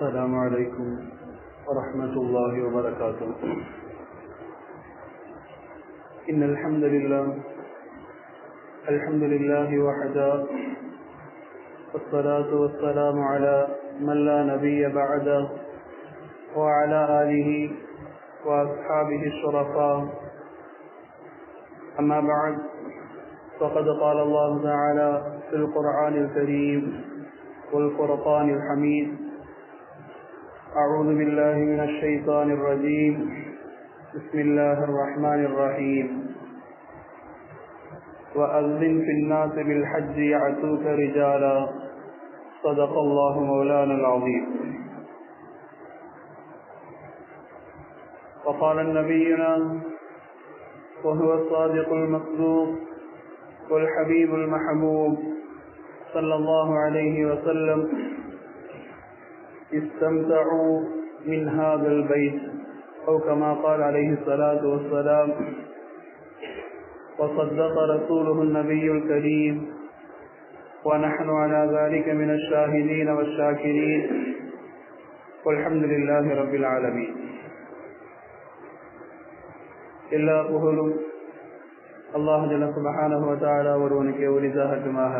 السلام عليكم ورحمة الله وبركاته. إن الحمد لله وحده، والصلاة والسلام على من لا نبي بعده، وعلى آله وأصحابه الشرفاء. أما بعد، فقد قال الله تعالى في القرآن الكريم والفرقان الحميد: أعوذ بالله من الشيطان الرجيم، بسم الله الرحمن الرحيم. وأذن في الناس بالحج يأتوك رجالا، صدق الله مولانا العظيم. وقال نبينا وهو الصادق المصدوق والحبيب المحبوب صلى الله عليه وسلم: استمتعوا من هذا البيت، أو كما قال عليه الصلاة والسلام. وصدق رسوله النبي الكريم، ونحن على ذلك من الشاهدين والشاكرين، والحمد لله رب العالمين. எல்லா புகழும் அல்லாஹ் ஜல்ல சுப்ஹானஹு வ தஆலா ஒருவனுக்கே உரித்தாகட்டுமாக.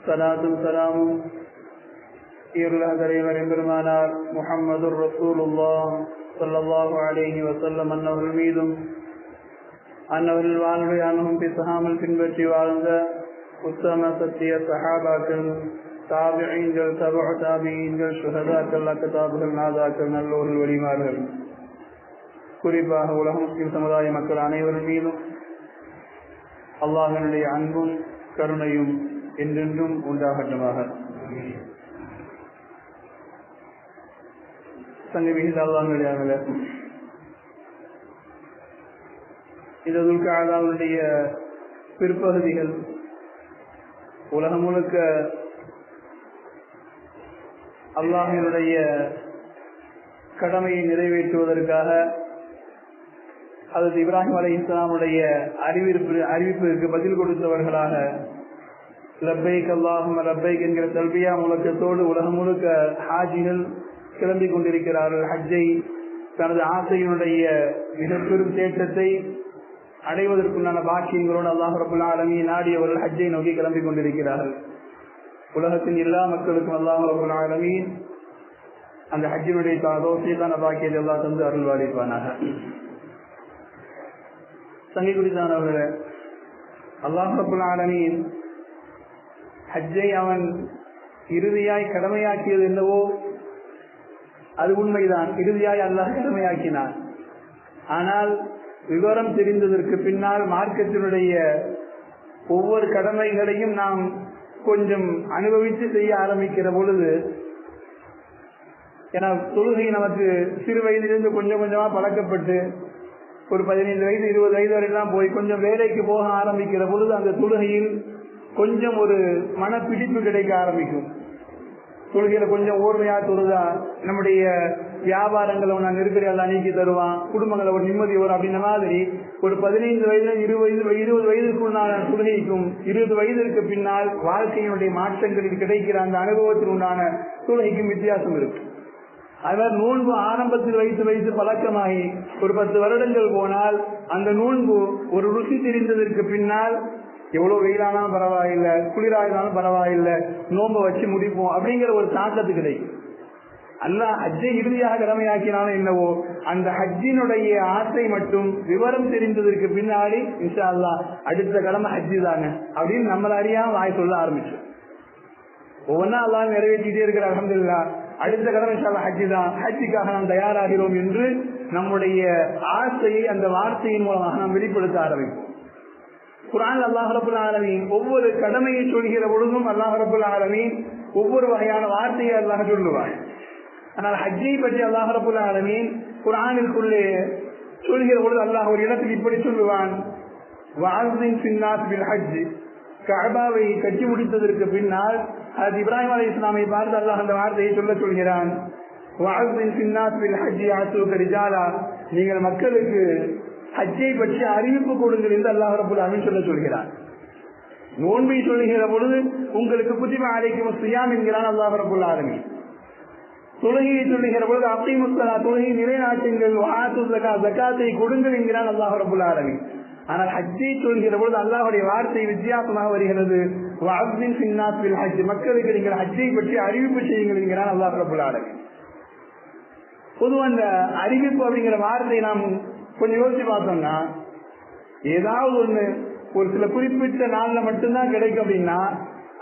ஸலாத்தும் ஸலாமும் இறைவரின் பெருமானார் முஹம்மதுர் ரசூலுல்லாஹ் ஸல்லல்லாஹு அலைஹி வஸல்லம் அன்னவர்கள் மீதும், அன்னவர்கள் வாழ்வை அனுபவம் பிசகாமல் பின்பற்றி வாழ்ந்த உத்தம சத்திய சஹாபாக்கள், தாபிஈன்கள், தபஉ தாபிஈன்கள், ஷுஹதாக்கள், அக்தாபுகள், நாதாக்கள், நல்லோர்கள், வலிமார்கள், குறிப்பாக உலக முஸ்லிம் சமுதாய மக்கள் அனைவரும் மீதும் அல்லாஹ்வினுடைய அன்பும் கருணையும் என்றென்றும் உண்டாகட்டுமாக. சங்கமிகித அல்லாஹ்வினுடைய இந்த துல்காதாவுடைய பிற்பகுதிகள் உலகம் முழுக்க அல்லாஹ்வினுடைய கடமையை நிறைவேற்றுவதற்காக ஹஜ்ரத் இப்ராஹிம் அலைஹிஸ்ஸலாமுடைய அறிவிப்பிற்கு பதில் கொடுத்தவர்களாக லப்பைக் அல்லாஹும்ம லப்பைக் என்கிற தல்பியா முழக்கத்தோடு உலகம் முழுக்க ஹாஜிகள் கிளம்பி கொண்டிருக்கிறார்கள். ஹஜ்ஜை தனது ஆசையினுடைய மிகப்பெரும் தேட்டத்தை அடைவதற்குண்டான பாக்கியங்களோடு அல்லாஹ் ரப்பல் ஆலமீன் நாடியவர்கள் ஹஜ்ஜை நோக்கி கிளம்பி கொண்டிருக்கிறார்கள். உலகத்தின் எல்லா மக்களுக்கும் அல்லாஹ் ரப்பல் ஆலமீன் அந்த ஹஜ்ஜினுடைய தௌஃபீகான பாக்கியத்தை அல்லாஹ் தந்து அருள்வாளிப்பானாக. சங்கை குறித்தானவர்களே, அல்லாஹ் ரப்பல் ஆலமீன் ஹஜ்ஜை அவன் இறுதியாய் கடமையாக்கியது என்னவோ அது உண்மைதான். இறுதியாய் அல்லாஹ் கடமையாக்கினான். ஆனால் விவரம் தெரிந்ததற்கு பின்னால் மார்க்கத்தினுடைய ஒவ்வொரு கடமைகளையும் நாம் கொஞ்சம் அனுபவித்து செய்ய ஆரம்பிக்கிற பொழுது, ஏன்னா தொழுகை நமக்கு சிறு வயதிலிருந்து கொஞ்சம் கொஞ்சமா பழக்கப்பட்டு ஒரு 15 வயது 20 வயது வரையெல்லாம் போய் கொஞ்சம் வேலைக்கு போக ஆரம்பிக்கிற பொழுது அந்த தொழுகையில் கொஞ்சம் ஒரு மனப்பிடிப்பு கிடைக்க ஆரம்பிக்கும். தொழுகையில கொஞ்சம் ஓர்மையா தொழுதா நம்முடைய வியாபாரங்களை நெருக்கடி எல்லாம் நீக்கி தருவான், குடும்பங்களை ஒரு நிம்மதி வரும் அப்படின்ற மாதிரி ஒரு 15 வயதுல 20 வயதுக்குள்ளான தொழுகைக்கும் 20 வயதிற்கு பின்னால் வாழ்க்கையினுடைய மாற்றங்களில் கிடைக்கிற அந்த அனுபவத்தில் உண்டான தொழுகைக்கும் வித்தியாசம் இருக்கு. அதனால் நோன்பு ஆரம்பத்தில் வைத்து பழக்கமாகி ஒரு 10 வருடங்கள் போனால் அந்த நோன்பு ஒரு ருசி தெரிந்ததற்கு பின்னால் எவ்வளவு வெயிலானாலும் பரவாயில்லை, குளிராயினாலும் பரவாயில்லை, நோன்பை வச்சு முடிப்போம் அப்படிங்கிற ஒரு தாக்கத்து கிடைக்கும். அல்லாஹ் ஹஜ்ஜை இறுதியாக கடமையாக்கினாலும் என்னவோ அந்த ஹஜ்ஜினுடைய ஆசை மட்டும் விவரம் தெரிந்ததற்கு பின்னாடி இன்ஷா அல்லாஹ் அடுத்த கடமை ஹஜ்ஜு தானே அப்படின்னு நம்மள அறியாம வாய் சொல்ல ஆரம்பிச்சோம். ஒவ்வொன்னா அல்லாஹ் நிறைவேற்றிட்டே இருக்கிற அல்ஹம்துலில்லாஹ், அடுத்த கடமை இன்ஷா அல்லாஹ் ஹஜ்ஜு தான், ஹஜ்ஜுக்காக நாம் தயாராகிறோம் என்று நம்முடைய ஆசையை அந்த வார்த்தையின் மூலமாக நாம் வெளிப்படுத்த ஆரம்பிப்போம். குர்ஆன் அல்லாஹ் ரப்பல் ஆலமீன் ஒவ்வொரு கடமையை சொல்கிற பொழுதும் அல்லாஹ் ரப்பல் ஆலமீன் ஒவ்வொரு வகையான வார்த்தையை அல்லாஹ் சொல்லுவான். ஆனால் ஹஜ்ஜை பற்றி அல்லாஹ் ரப்பல் ஆலமீன் குர்ஆனிற்குள்ளே சொல்கிற பொழுது அல்லாஹ் ஒரு இடத்தில் இப்படி சொல்லுவான்: வஅஸின் ஃபின்னாஸ் பில் ஹஜ். கஅபாவை கட்டி முடித்ததற்கு பின்னால் ஹஜ்ரத் இப்ராஹிம் அலைஹிஸ்ஸலாமை பார்த்து அல்லாஹ் அந்த வார்த்தையை சொல்கிறான்: வஅஸின் ஃபின்னாஸ் பில் ஹஜ் யாத்தூக ரிஜாலா. நீங்கள் மக்களுக்கு ஹஜ்ஜை பற்றி அறிவிப்பு கொடுங்கள் என்று அல்லாஹ் ரப்பல் ஆலமீன் சொல்கிறான். நோன்பை சொல்லுகிற பொழுது உங்களுக்கு குதிப அலைக்கும் ஸியாம் என்கிறான் அல்லாஹ் ரப்பல் ஆலமீன். தொழுகையை சொல்லுகிற பொழுது அப்திமுஸ்தலா தொழுகை நிலைநாட்டுங்கள், ஜகாத்தை கொடுங்கள் என்கிறான் அல்லாஹ் ரப்பல் ஆலமீன். ஆனால் ஹஜ்ஜை சொல்கிற பொழுது அல்லாஹ்வுடைய வார்த்தை வித்தியாசமாக வருகிறது. வஅஸின் ஃபின்னாஸ் பில் ஹஜ், மக்களுக்கு நீங்கள் ஹஜ்ஜை பற்றி அறிவிப்பு செய்யுங்கள் என்கிறான் அல்லாஹ் ரப்பல் ஆலமீன். பொதுவாக அந்த அறிவிப்பு அப்படிங்கிற வார்த்தையை நாம் கொஞ்சம் யோசிச்சு பார்த்தோம்னா, ஏதாவது ஒண்ணு ஒரு சில குறிப்பிட்ட நாள்ல மட்டும்தான் கிடைக்கும் அப்படின்னா,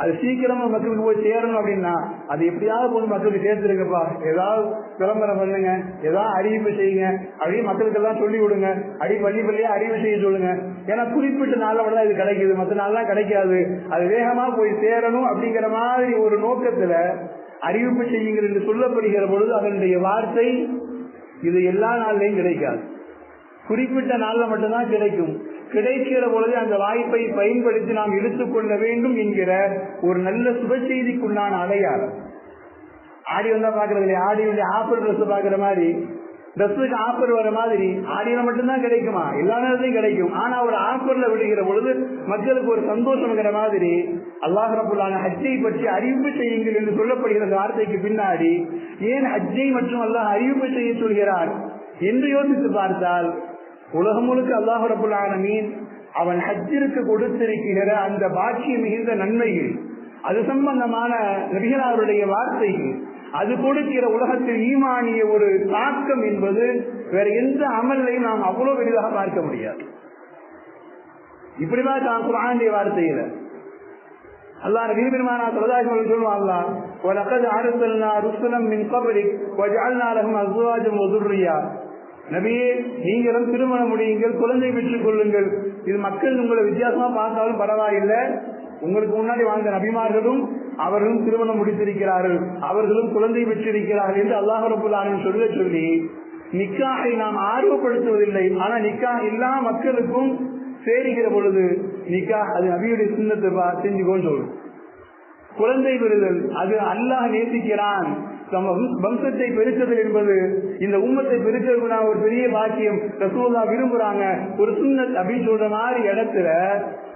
அது சீக்கிரமா மக்களுக்கு போய் சேரணும் அப்படின்னா அது எப்படியாவது போய் மக்களுக்கு சேர்த்துருங்கப்பா, ஏதாவது விளம்பரம் பண்ணுங்க, ஏதாவது அறிவிப்பு செய்யுங்க அப்படின்னு மக்களுக்கு எல்லாம் சொல்லி விடுங்க, பள்ளியா அறிவு செய்ய சொல்லுங்க. ஏன்னா குறிப்பிட்ட நாள்ல மட்டும் இது கிடைக்குது, மற்ற நாள்லாம் கிடைக்காது, அது வேகமா போய் சேரணும் அப்படிங்கிற மாதிரி ஒரு நோக்கத்துல அறிவிப்பு செய்யுங்கள் என்று சொல்லப்படுகிற பொழுது அதனுடைய வார்த்தை இது எல்லா நாள்லையும் கிடைக்காது, குறிப்பிட்ட நாள்ல மட்டும்தான் கிடைக்கும். கிடைக்கிற பொழுது அந்த வாய்ப்பை பயன்படுத்தி நாம் எடுத்துக்கொள்ள வேண்டும் என்கிற ஒரு நல்ல சுப செய்திக்குள்ளான அடையாளம். ஆடி வந்தா பாக்குறது இல்லையா, ஆடியுடைய ஆஃபர் ட்ரெஸ் பாக்குற மாதிரி, ட்ரெஸ்ஸுக்கு ஆஃபர் வர மாதிரி ஆடியில மட்டும்தான் கிடைக்குமா, எல்லா நேரத்தையும் கிடைக்கும். ஆனா ஒரு ஆஃபர்ல விடுகிற பொழுது மக்களுக்கு ஒரு சந்தோஷம்ங்கிற மாதிரி அல்லாஹ் ரப்பல் ஆலமீன் ஹஜ்ஜை பற்றி அறிவிப்பு செய்யுங்கள் என்று சொல்லப்படுகிற வார்த்தைக்கு பின்னாடி ஏன் ஹஜ்ஜை மற்றும் அல்லாஹ் அறிவிப்பு செய்ய சொல்கிறார் என்று யோசித்து பார்த்தால், உலகம் முழுக்க அல்லாஹ் ரப்பல் ஆலமீன் அவன் ஹஜ்ஜிற்கு கொடுத்திருக்கிற அந்த பாக்கியம் மிகுந்த நன்மைகள், அது சம்பந்தமான நபிகளாருடைய வார்த்தைகள், அது கொடுக்கிற உலகத்தில் ஈமானிய ஒரு தாக்கம் என்பது வேற எந்த அமலையும் நாம் அவ்வளவு பெரிதாக பார்க்க முடியாது. இப்படிதான் தான் குர்ஆனுடைய வார்த்தையில அல்லாஹ் நபி பெருமானா ஸல்லல்லாஹு அலைஹி வஸல்லம் சொல்லுவாங்க, வலகத் அர்ஸல்னா ருசுலம் மின் கப்லிக் வஜஅல்னா லஹும் அஸ்வாஜன் வ ذُرِّيَّةً. நபியே, நீங்களும் திருமணம் முடியுங்கள், குழந்தை பெற்றுக் கொள்ளுங்கள். இது மக்கள் உங்களை வித்தியாசமா பார்த்தாலும் பரவாயில்லை, உங்களுக்கு முன்னாடி வாழ்ந்த நபிமார்களும் அவர்களும் திருமணம் முடித்திருக்கிறார்கள், அவர்களும் குழந்தை பெற்றிருக்கிறார்கள் என்று அல்லாஹ் ரப்பல் ஆலமீன் சொல்லி நிக்காஹை நாம் ஆர்வப்படுத்துவதில்லை. ஆனா நிக்காஹ் எல்லா மக்களுக்கும் சேருகிற பொழுது நிக்காஹ் அது நபியுடைய சுன்னத்தை செஞ்சுக்கோன்னு சொல்லும். குழந்தை பெறுதல் அது அல்லாஹ் நேசிக்கிறான், வம்சத்தை பெருக்குதல் என்பது இந்த உம்மத்தை பெருக்கிறதுனா ஒரு பெரிய பாக்கியம், ரசூலுல்லாஹ் விரும்புறாங்க, ஒரு சுன்னத் அப்படின்னு சொல்ற மாதிரி இடத்துல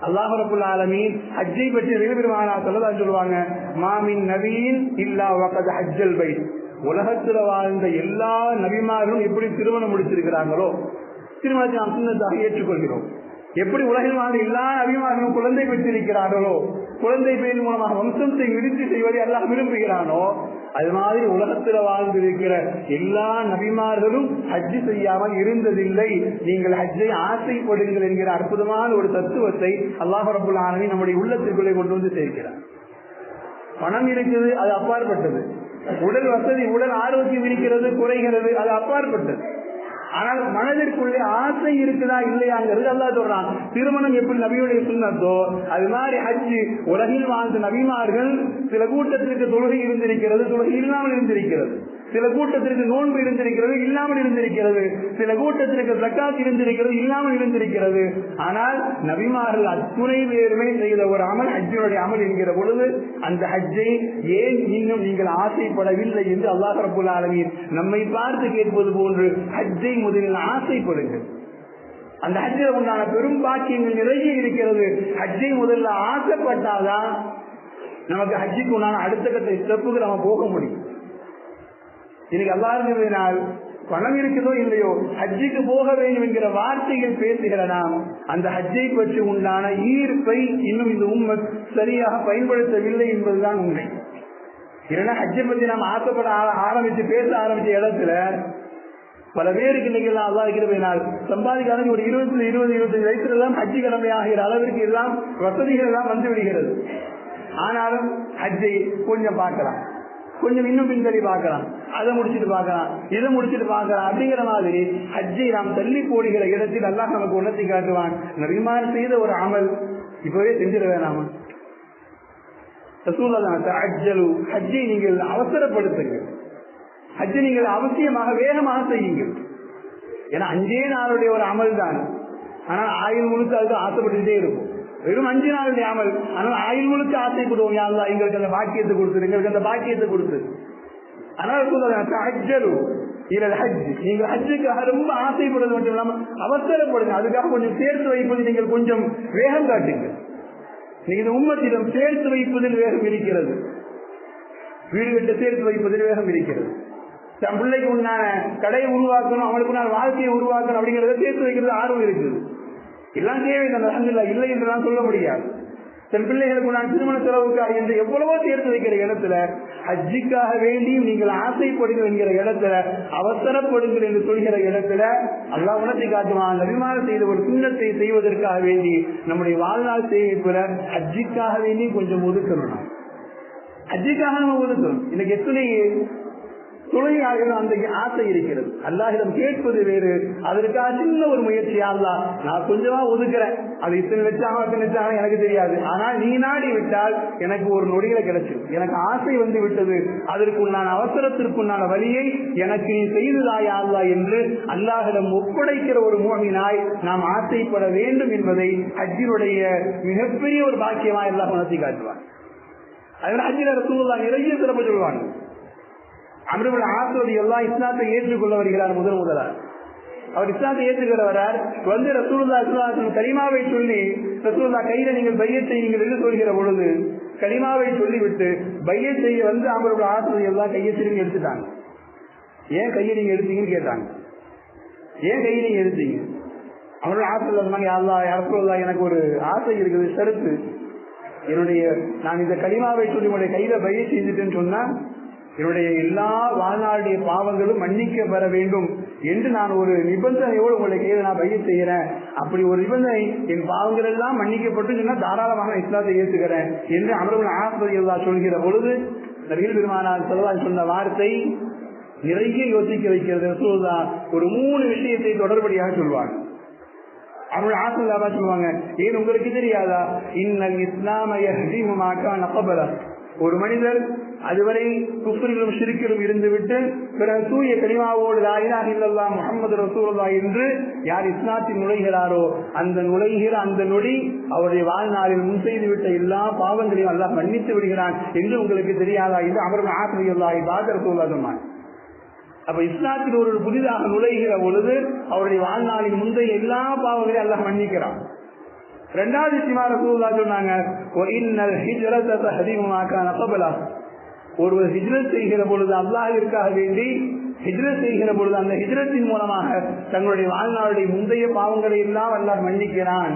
அல்லாஹ் ரப்பல் ஆலமீன் ஹஜ்ஜை பற்றி நபி பெருமானா ஸல்லல்லாஹு அலைஹி சொல்லுவாங்க, மாமின் நபியின் இல்லா வகத் ஹஜ்ஜல் பைத். உலகத்துல வாழ்ந்த எல்லா நபிமார்களும் எப்படி திருமணம் முடிச்சிருக்கிறாங்களோ திருமணத்தை நாம் சுன்னத்தாக ஏற்றுக்கொள்கிறோம். எப்படி உலகில் வாழ்ந்த எல்லா நபிமார்களும் குழந்தை பெற்றிருக்கிறார்களோ, குழந்தை பெயர் மூலமாக வம்சத்தை விருத்தி செய்வதை அல்லாஹ் விரும்புகிறானோ, அது மாதிரி உலகத்தில் வாழ்ந்திருக்கிற எல்லா நபிமார்களும் ஹஜ்ஜு செய்யாமல் இருந்ததில்லை. நீங்கள் ஹஜ்ஜை ஆசைப்படுங்கள் என்கிற அற்புதமான ஒரு தத்துவத்தை அல்லாஹ் ரப்பல் ஆலமீன் நம்முடைய உள்ளத்திற்குள்ளே கொண்டு வந்து சேர்க்கிறார். பணம் இருக்குது, அது அப்பாற்பட்டது. உடல் வசதி, உடல் ஆரோக்கியம் இருக்கிறது, குறைகிறது, அது அப்பாற்பட்டது. ஆனால் மனதிற்குள்ளே ஆசை இருக்குதா இல்லையாங்கிறது அல்லாஹ் சொல்றான். திருமணம் எப்படி நபியுடைய சுன்னத்தோ அது மாதிரி ஹஜ்ஜு, உலகில் வாழ்ந்த நபிமார்கள் சில கூட்டத்திற்கு தொழுகை இருந்திருக்கிறது, தொழுகை இல்லாமல் இருந்திருக்கிறது, சில கூட்டத்திற்கு நோன்பு இருந்திருக்கிறது, இல்லாமல் இருந்திருக்கிறது, சில கூட்டத்திற்கு ஜக்காத் இருந்திருக்கிறது, இல்லாமல் இருந்திருக்கிறது. ஆனால் நபிமார்கள் அத்துணை பேருமே செய்த ஒரு அமல் ஹஜ்ஜுடைய அமல் என்கிற பொழுது அந்த ஹஜ்ஜை ஏன் இன்னும் நீங்கள் ஆசைப்படவில்லை என்று அல்லாஹ் ரப்பல் ஆலமீன் நம்மை பார்த்து கேட்பது போன்று ஹஜ்ஜை முதலில் ஆசைப்படுங்கள். அந்த ஹஜ்ஜில் உண்டான பெரும் பாக்கியங்கள் நிறைய இருக்கிறது. ஹஜ்ஜை முதல்ல ஆசைப்பட்டாதான் நமக்கு ஹஜ்ஜுக்கு உண்டான அடுத்த கட்ட ஸ்டெப்புக்கு நம்ம போக முடியும். இன்னைக்கு அல்லாஹ்வினால் பணம் இருக்குதோ இல்லையோ ஹஜ்ஜுக்கு போக வேண்டும் என்கிற வார்த்தைகள் பேசுகிற நாம் அந்த ஹஜ்ஜை பற்றி உண்டான ஈர்ப்பை இன்னும் இந்த உம்மத் சரியாக பயன்படுத்தவில்லை என்பதுதான் உண்மை. இல்லைன்னா ஹஜ்ஜை பற்றி நாம் ஆசைப்பட ஆரம்பிச்சு பேச ஆரம்பிச்ச இடத்துல பல பேருக்கு இன்னைக்கு எல்லாம் அல்லாஹ் இருக்கிறதுனால் சம்பாதிக்காத ஒரு 20-25 வயசுல எல்லாம் ஹஜ்ஜி கடமையாகிற அளவிற்கு எல்லாம் வசதிகள் எல்லாம் வந்து விடுகிறது. ஆனாலும் ஹஜ்ஜை கொஞ்சம் பார்க்கலாம், கொஞ்சம் இன்னும் பின்தள்ளி பார்க்கலாம், அதை முடிச்சுட்டு பார்க்கலாம், இதை முடிச்சுட்டு பார்க்கலாம் அப்படிங்கிற மாதிரி ஹஜ்ஜை நாம் தள்ளி போடுகிற இடத்தில் அல்லாஹ் நமக்கு உணர்த்தி காட்டுவான். நபிமார் செய்த ஒரு அமல் இப்பவே செஞ்சிட வேணாமா? ஹஜ்ஜை நீங்கள் அவசரப்படுத்துங்கள், ஹஜ்ஜை நீங்கள் அவசியமாக வேகமாக செய்யுங்கள். ஏன்னா 5 நாளுடைய ஒரு அமல் தான், ஆனால் ஆயுள் முழுக்க அதுக்கு ஆசைப்பட்டுட்டே இருக்கும். வெறும் 5 நாளுடைய அமல், ஆனால் ஆயுள் முழுக்க ஆசைப்படுவோம், யா அல்லாஹ் எங்களுக்கு அந்த பாக்கியத்தை கொடுத்து, எங்களுக்கு அந்த பாக்கியத்தை கொடுத்து. ஆனால் நீங்கள் ஹஜ்ஜுக்காக ரொம்ப ஆசைப்படுறது மட்டும் இல்லாம அவசரப்படுங்க, அதுக்காக கொஞ்சம் சேர்த்து வைப்பது நீங்கள் கொஞ்சம் வேகம் காட்டுங்க. நீங்க இந்த உம்மத்திடம் சேர்த்து வைப்பதில் வேகம் இருக்கிறது, வீடு கட்ட சேர்த்து வைப்பதில் வேகம் இருக்கிறது. தன் பிள்ளைக்கு உண்டான கடையை உருவாக்கணும், அவனுக்கு உண்டான வாழ்க்கையை உருவாக்கணும் அப்படிங்கிறத சேர்த்து வைக்கிறது ஆர்வம் இருக்குது. எல்லாம் தேவை தான், இல்லை என்று நான் சொல்ல முடியாது. தன் பிள்ளைகளுக்கு நான் திருமண செலவுக்காக என்று எவ்வளவோ சேர்த்து வைக்கிற இடத்துல, ஹஜ்ஜிக்காக வேண்டியும் நீங்கள் ஆசைப்படுங்கள் என்கிற இடத்துல, அவசரப்படுங்கள் என்று சொல்கிற இடத்துல அல்லாஹ் உணர்த்தி காட்டுவான். அபிமானம் செய்த ஒரு சுண்ணத்தை செய்வதற்காக வேண்டி நம்முடைய வாழ்நாள் செய்ய ஹஜ்ஜிக்காக வேண்டி கொஞ்சம் ஒதுக்கணும். ஹஜ்ஜிக்காக நம்ம ஒதுக்கணும். இன்னைக்கு எத்தனை தொழிலாளர்கள் அந்த ஆசை இருக்கிறது. அல்லாஹிடம் கேட்பது வேறு, அதற்காக சின்ன ஒரு முயற்சியா அல்லாஹ் நான் கொஞ்சமா ஒதுக்குறேன், அது இத்தனை வச்சாங்க எனக்கு தெரியாது, ஆனால் நீ நாடி விட்டால் எனக்கு ஒரு நொடியில கிடைச்சிடும், எனக்கு ஆசை வந்து விட்டது, அதற்குண்டான அவசரத்திற்குண்டான வழியை எனக்கு நீ செய்ததாயா அல்லாஹ் என்று அல்லாஹிடம் ஒப்படைக்கிற ஒரு மூமினாய் நாம் ஆசைப்பட வேண்டும் என்பதை ஹஜ்ஜினுடைய மிகப்பெரிய ஒரு பாக்கியமா எல்லாம் உணர்த்தி காட்டுவார். அதனால ஹஜ்ஜில ரசூலுல்லாஹ் நிறைய சிறப்பு சொல்லுவாங்க. அம்ர் இப்னு ஆஸ் ரலியல்லாஹு இஸ்லாத்தை ஏற்றுக்கொள்ள வருகிறார். முதலாக அவர் இஸ்லாத்தை ஏற்றுக்கிறவரார் வந்து ரசூலுல்லாஹி ஸல்லல்லாஹு அலைஹி வஸல்லம் கலிமாவை சொல்லி, ரசூலுல்லாஹ் கையில நீங்கள் பையத் செய்யுங்கள் என்று சொல்கிற பொழுது கலிமாவை சொல்லிவிட்டு பையத் செய்ய வந்து அம்ர் இப்னு ஆஸ் ரலியல்லாஹு கையை திரும்பி எடுத்துட்டாங்க. ஏன் கையை நீங்க எடுத்தீங்கன்னு கேட்டாங்க. ஏன் கையை நீங்க எடுத்தீங்க? அம்ர் இப்னு ஆஸ் ரலியல்லாஹு யா அல்லாஹ் யா ரசூலுல்லாஹ் எனக்கு ஒரு ஆசை இருக்குது, ஷரத்து, என்னுடைய நான் இந்த கலிமாவை சொல்லி உங்களுடைய கையில பையத் செஞ்சுட்டேன்னு சொன்னா என்னுடைய எல்லா வாழ்நாளுடைய பாவங்களும் மன்னிக்க பெற வேண்டும் என்று நான் ஒரு நிபந்தனையோடு உங்களை கையில் நான் பையத் செய்கிறேன். அப்படி ஒரு நிபந்தனை, என் பாவங்கள் எல்லாம் மன்னிக்கப்பட்டு சொன்னா தாராளமாக இஸ்லாத்தை ஏற்றுக்கிறேன் என்று அம்ர் இப்னு ஆஸ் ரலியல்லாஹு சொல்கிற பொழுது நபிகள் பெருமானார் ஸல்லல்லாஹு சொன்ன வார்த்தை நிறைய யோசிக்க வைக்கிறது. ரசூலுல்லாஹ் ஒரு 3 விஷயத்தை தொடர்படியாக சொல்வாங்க. அம்ர் இப்னு ஆஸ் ரலியல்லாஹு சொல்லுவாங்க, ஏன் உங்களுக்கு தெரியாதா, இன்னல் இஸ்லாம யஹ்திமு மா கான கப்ல, ஒரு மனிதர் அதுவரை குஃப்ரிலும் ஷிர்கிலும் இருந்துவிட்டு பிறகு தூய கலிமாவோடு லா இலாஹ இல்லல்லாஹ் முஹம்மது ரசூலுல்லாஹ் என்று யார் இஸ்லாத்தில் நுழைகிறாரோ அந்த நுழைகிற அந்த நொடி அவருடைய வாழ்நாளில் முன் செய்துவிட்ட எல்லா பாவங்களையும் அல்லாஹ் மன்னித்து விடுகிறான் என்று உங்களுக்கு தெரியாதா என்று அம்ர் இப்னு ஆஸ் ரலியல்லாஹு பாத ரசூலுல்லாஹ் சொன்னார். அப்ப இஸ்லாத்தில் ஒரு புதிதாக நுழைகிற பொழுது அவருடைய வாழ்நாளின் முந்தைய எல்லா பாவங்களையும் அல்லாஹ் மன்னிக்கிறான். இரண்டாவது விஷயமா ரசூலுல்லாஹ் சொன்னாங்க, இன்னல் ஹிஜ்ரத தஹ்தீமு மா கான கப்லஹ், ஒருவர் ஹிஜ்ரத் செய்கிற பொழுது அல்லாஹ்விற்காக வேண்டி ஹிஜ்ரத் செய்கிற பொழுது அந்த ஹிஜ்ரத்தின் மூலமாக தங்களுடைய வாழ்நாளுடைய முந்தைய பாவங்களை எல்லாம் அல்லாஹ் மன்னிக்கிறான்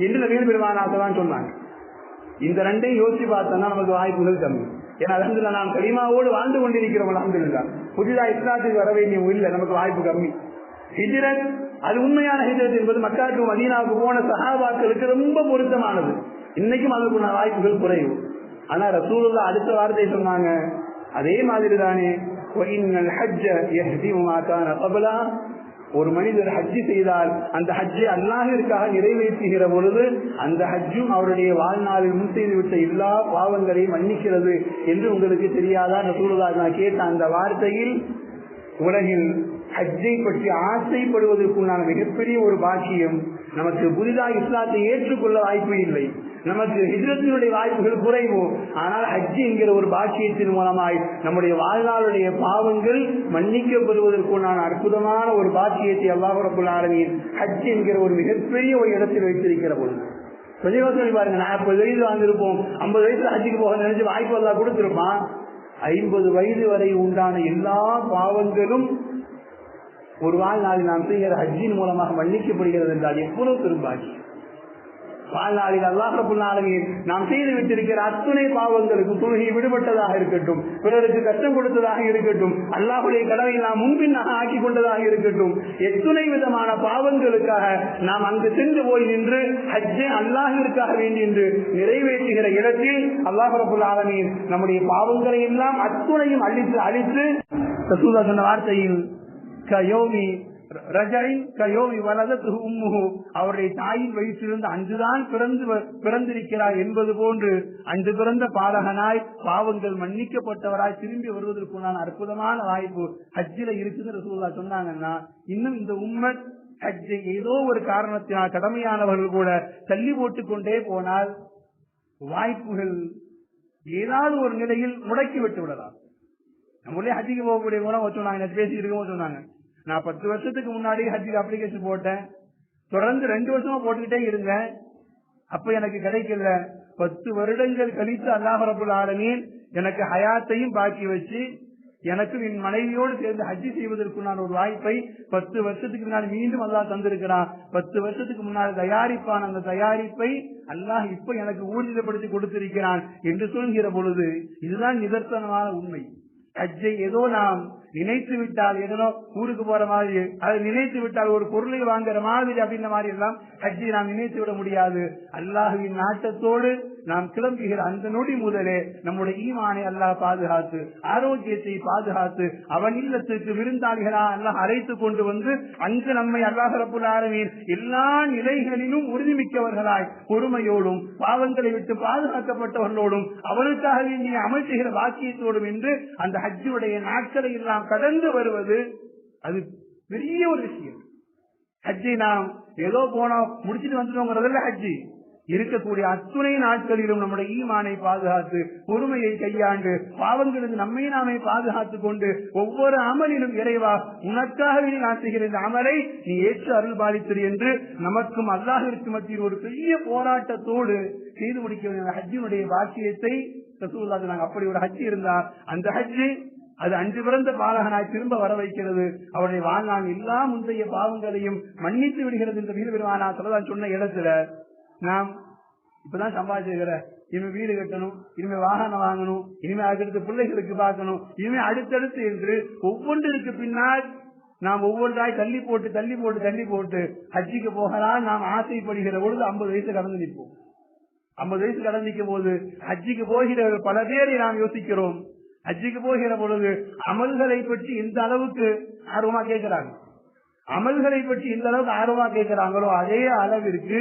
என்று நபிகள் பெருமானார் தான் சொன்னாங்க. இந்த ரெண்டையும் யோசிச்சு பார்த்தோம்னா நமக்கு வாய்ப்புகள் கம்மி. ஏன்னா அல்ஹம்துலில்லாஹ் நாம் கலிமாவோடு வாழ்ந்து கொண்டிருக்கிறோம். அல்ஹம்துலில்லாஹ் புதிதா இஸ்லாத்துக்கு வர வேண்டிய இல்லை, நமக்கு வாய்ப்பு கம்மி. ஹிஜ்ரத் அது உண்மையான ஹிஜ்ரத் என்பது மக்காவுக்கு மதீனாவுக்கு போன சஹாபாக்களுக்கு ரொம்ப பொருத்தமானது. இன்னைக்கும் அதுக்குள்ள வாய்ப்புகள் குறைவு. ஆனா ரசூலுல்லாஹ் அடுத்த வார்த்தை சொன்னாங்க, அதே மாதிரி தானே ஒரு மனிதர் ஹஜ்ஜி செய்தால் அந்த ஹஜ்ஜை அல்லாஹ்விற்காக நிறைவேற்றுகிற பொழுது அந்த ஹஜ்ஜும் அவருடைய வாழ்நாளில் முன் செய்துவிட்ட எல்லா பாவங்களையும் மன்னிக்கிறது என்று உங்களுக்கு தெரியாதா? ரசூலுல்லாஹ் நான் கேட்ட அந்த வார்த்தையில் உலகில் ஹஜ்ஜை பற்றி ஆசைப்படுவதற்குண்டான மிகப்பெரிய ஒரு பாக்கியம். நமக்கு புதிதாக இஸ்லாத்தை ஏற்றுக்கொள்ள வாய்ப்பு இல்லை, நமக்கு ஹிஜ்ரத்தினுடைய வாய்ப்புகள் குறைவு. ஆனால் ஹஜ் என்கிற ஒரு பாக்கியத்தின் மூலமாய் நம்முடைய வாழ்நாளுடைய பாவங்கள் மன்னிக்கப்படுவதற்குண்டான அற்புதமான ஒரு பாக்கியத்தை அல்லாஹ் ரப்பல் ஆலமீன் ஹஜ் என்கிற ஒரு மிகப்பெரிய ஒரு இடத்தில் வைத்திருக்கிற பொழுது கொஞ்சம் யோசனை பாருங்க. 40 வயது வாழ்ந்திருப்போம், 50 வயசுல ஹஜ்ஜுக்கு போக நினைச்சு வாய்ப்பு எல்லாம் கொடுத்திருப்பான். 50 வயது வரை உண்டான எல்லா பாவங்களும் ஒரு வாழ்நாளில் நாம் செய்கிற ஹஜ்ஜின் மூலமாக மன்னிக்கப்படுகிறது என்றால் எவ்வளவு பெரும்பாக்கி. வாழ்நாளில் அல்லாஹ் ரப்பல் ஆலமீன் நாம் செய்து விட்டிருக்கிற அத்துணை பாவங்களுக்கும், தொழுகை விடுபட்டதாக இருக்கட்டும், பிறருக்கு கஷ்டம் கொடுத்ததாக இருக்கட்டும், அல்லாஹுடைய கடமையை நாம் முன்பின்னாக ஆக்கி கொண்டதாக இருக்கட்டும், எத்துணை விதமான பாவங்களுக்காக நாம் அங்கு சென்று போய் நின்று ஹஜ்ஜை அல்லாஹ்விற்காக வேண்டி என்று நிறைவேற்றுகிற இடத்தில் அல்லாஹ் ரப்பல் ஆலமீன் நம்முடைய பாவங்களை எல்லாம் அத்துணையும் அழித்து ரசூலுல்லாஹ் சொன்ன வார்த்தையில் அவருடைய தாயின் வயிற்றிலிருந்து அன்றுதான் பிறந்திருக்கிறார் என்பது போன்று அன்று பிறந்த பாலகனாய் பாவங்கள் மன்னிக்கப்பட்டவராய் திரும்பி வருவதற்குண்டான அற்புதமான வாய்ப்பு ஹஜ்ஜில இருக்குது ரசூலுல்லாஹ் சொன்னாங்கன்னா, இன்னும் இந்த உம்மத் ஹஜ்ஜை ஏதோ ஒரு காரணத்தினால் கடமையானவர்கள் கூட தள்ளி போட்டுக் கொண்டே போனால் வாய்ப்புகள் ஏதாவது ஒரு நிலையில் முடக்கி விட்டு விடலாம். நம்மளே ஹஜ்ஜிக்கு போகக்கூடிய மூலம் சொன்னாங்க, பேசி இருக்கவும் சொன்னாங்க, நான் 10 வருஷத்துக்கு முன்னாடி ஹஜ்ஜுக்கு அப்ளிகேஷன் போட்டேன், தொடர்ந்து 2 வருஷமா போட்டுக்கிட்டே இருந்தேன், அப்ப எனக்கு கிடைக்கல. 10 வருடங்கள் கழித்து அல்லாஹ் ரப்பல் ஆலமீன் எனக்கு ஹயாத்தையும் பாக்கி வச்சு எனக்கு என் மனைவியோடு சேர்ந்து ஹஜ்ஜி செய்வதற்கு நான் ஒரு வாய்ப்பை 10 வருஷத்துக்கு முன்னாடி மீண்டும் அல்லாஹ் தந்திருக்கிறான். 10 வருஷத்துக்கு முன்னால் தயாரிப்பான். அந்த தயாரிப்பை அல்லாஹ் இப்ப எனக்கு ஊர்ஜிதப்படுத்தி கொடுத்திருக்கிறான் என்று சொல்கிற பொழுது இதுதான் நிதர்சனமான உண்மை. ஹஜ்ஜை ஏதோ நாம் நினைத்து விட்டால், ஏதோ ஊருக்கு போற மாதிரி, அதை நினைத்து விட்டால் ஒரு பொருளை வாங்குற மாதிரி அப்படின்ற மாதிரி எல்லாம் ஹஜ்ஜை நாம் நினைத்து விட முடியாது. அல்லாஹுவின் நாட்டத்தோடு நாம் கிளம்புகிற அந்த நொடி முதலே நம்முடைய ஈமானை அல்லாஹ் பாதுகாத்து, ஆரோக்கியத்தை பாதுகாத்து, அவன் இல்லத்திற்கு விருந்தாளிகளா அல்லாஹ் அழைத்து கொண்டு வந்து அங்கு நம்மை அல்லாஹ் ரப்புல் ஆலமீன் எல்லா நிலைகளிலும் உறுதிமிக்கவர்களாய் பொறுமையோடும் பாவங்களை விட்டு பாதுகாக்கப்பட்டவர்களோடும் அவனுக்காக வேண்டிய அமல் செய்கிற வாக்கியத்தோடும் என்று அந்த ஹஜ்ஜுடைய நாட்களை எல்லாம் கடந்து வருவது அது பெரிய ஒரு விஷயம். ஹஜ்ஜை நாம் ஏதோ போனோம் முடிச்சுட்டு வந்துட்டோங்கிறதுல ஹஜ்ஜி இருக்கக்கூடிய அத்துணை நாட்களிலும் நம்முடைய ஈமானை பாதுகாத்து, பொறுமையை கையாண்டு, பாவங்களுக்கு நம்மை நாமே பாதுகாத்துக் கொண்டு ஒவ்வொரு அமலிலும் இறைவா உனக்காகவே நான் செய்கிற இந்த அமலை நீ ஏற்று அருள் பாலித்தது என்று நமக்கும் அல்லாஹ்விற்கு மத்தியில் ஒரு பெரிய போராட்டத்தோடு செய்து முடிக்க வேண்டிய ஹஜ்ஜினுடைய பாக்கியத்தை ரசூலுல்லாஹ் நாங்கள் அப்படி ஒரு ஹஜ்ஜி இருந்தால் அந்த ஹஜ்ஜி அது அன்று பிறந்த பாலகனாய் திரும்ப வர வைக்கிறது. அவருடைய வாழ்நாள் எல்லா முந்தைய பாவங்களையும் மன்னித்து விடுகிறது என்று வீரபெருமானா சொல்லதான் சொன்ன இடத்துல நாம் இப்பதான் சம்பாதிச்சிருக்கிற இனிமே வீடு கட்டணும், இனிமே வாகனம் வாங்கணும், இனிமே அடுத்த பிள்ளைகளுக்கு பார்க்கணும், இனிமே அடுத்தடுத்து என்று ஒவ்வொன்றிற்கு பின்னால் நாம் ஒவ்வொன்றாய் தள்ளி போட்டு ஹஜ்ஜிக்கு போகலாம் நாம் ஆசைப்படுகிற பொழுது 50 வயசு கடந்து நிற்போம். 50 வயசு கடந்து நிற்கும் போது ஹஜ்ஜிக்கு போகிற பல பேரை நாம் யோசிக்கிறோம். ஹஜ்ஜிக்கு போகிற பொழுது அமல்களை பற்றி எந்த அளவுக்கு ஆர்வமா கேட்கிறாங்க, அமல்களை பற்றி எந்த அளவுக்கு ஆர்வமா கேட்கிறாங்களோ அதே அளவிற்கு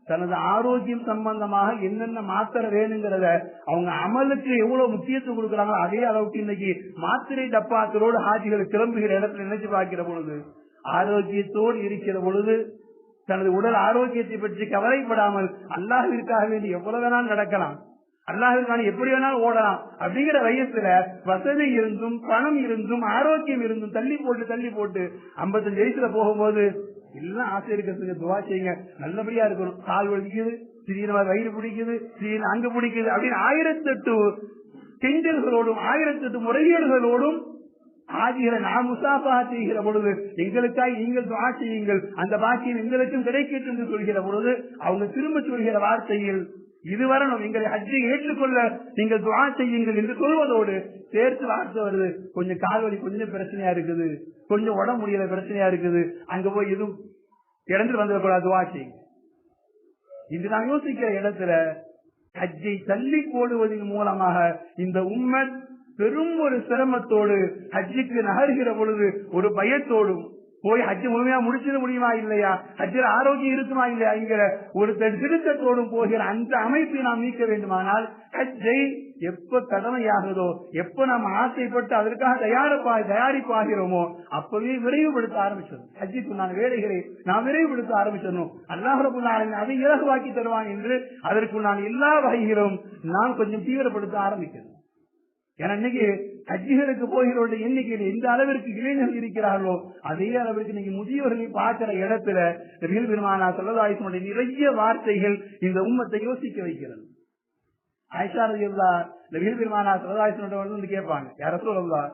தனது ஆரோக்கியம் சம்பந்தமாக என்னென்ன மாத்திரை வேணுங்கிறத அவங்க அமலுக்கு எவ்வளவு முக்கியத்துவம் கொடுக்கறாங்களோ அதே அளவுக்கு இன்னைக்கு மாத்திரை டப்பாக்களோடு ஹாஜிகள் கிளம்புகிற இடத்துல நினைச்சு பார்க்கிற பொழுது, ஆரோக்கியத்தோடு இருக்கிற பொழுது தனது உடல் ஆரோக்கியத்தை பற்றி கவலைப்படாமல் அல்லாஹ்விற்காக வேண்டி எவ்வளவு வேணாலும் நடக்கலாம், அல்லாஹ்விற்கான எப்படி வேணாலும் ஓடலாம் அப்படிங்கிற வயசுல வசதி இருந்தும் பணம் இருந்தும் ஆரோக்கியம் இருந்தும் தள்ளி போட்டு 55 வயசுல போகும்போது எல்லாம் ஆசை இருக்கிறதுக்கு துவா செய்யுங்க, நல்லபடியா இருக்கணும், கால் வலிக்குது, திடீர்னு வயிறு பிடிக்குது, திடீர்னு அங்கு பிடிக்குது அப்படின்னு 1008 கெஞ்சல்களோடும் 1008 முறையீடுகளோடும் ஆஜிகளை நாம் முசாஃபா செய்கிற பொழுது எங்களுக்காக நீங்கள் துவா செய்யுங்கள், அந்த பாக்கியம் எங்களுக்கும் கிடைக்கட்டும் என்று சொல்கிற பொழுது அவங்க திரும்ப சொல்கிற வார்த்தையில் இதுவரை எங்களை ஹஜ்ஜை ஏற்றுக்கொள்ள நீங்கள் துவா செய்யுங்கள் என்று சொல்வதோடு சேர்த்து வார்த்தை வருது, கொஞ்சம் கால்வலி கொஞ்சம் பிரச்சனையா இருக்குது, கொஞ்சம் உடம்பு முடியல பிரச்சனையா இருக்குது, அங்க போய் எதுவும் இறந்து வந்துடக்கூடாது துவா செய்யுங்க. இன்று நான் யோசிக்கிற இடத்துல ஹஜ்ஜை தள்ளி போடுவதன் மூலமாக இந்த உம்மத் பெரும் ஒரு சிரமத்தோடு ஹஜ்ஜுக்கு நகர்கிற பொழுது ஒரு பயத்தோடும் போய் ஹஜ்ஜு முழுமையா முடிச்சிட முடியுமா இல்லையா, ஹஜ்ஜில் ஆரோக்கியம் இருக்குமா இல்லையா என்கிற ஒரு திருத்தத்தோடும் போகிற அந்த அமைப்பை நாம் நீக்க வேண்டுமானால் ஹஜ்ஜை எப்ப கடமையாகுதோ, எப்ப நாம் ஆசைப்பட்டு அதற்காக தயாரிப்பாகிறோமோ அப்பவே விரைவுபடுத்த ஆரம்பிச்சிடணும். ஹஜ்ஜுக்கு நான் வேலைகளை நாம் விரைவுபடுத்த ஆரம்பிச்சிடணும். அல்லாஹ் ரப்பல் ஆலமீன் அதை இலகுவாக்கி தருவான் என்று அதற்கு நான் எல்லா வகையிலும் நான் கொஞ்சம் தீவிரப்படுத்த ஆரம்பிக்கிறேன். ஏன்னா இன்னைக்கு ஹஜ்ஜிகளுக்கு போகிறவருடைய எண்ணிக்கையில் எந்த அளவிற்கு இளைஞர்கள் இருக்கிறார்களோ அதே அளவிற்கு நீங்க முதியவர்களை பார்க்கிற இடத்துல நபிகள் பெருமானா ஸல்லல்லாஹு அலைஹி வஸல்லம் நிறைய வார்த்தைகள் இந்த உம்மத்தை யோசிக்க வைக்கிறது. ஆயிஷா ரலியல்லாஹு நபிகள் பெருமானா ஸல்லல்லாஹு அலைஹி வஸல்லம் வந்து கேட்பாங்க, யா ரசூலல்லாஹ்,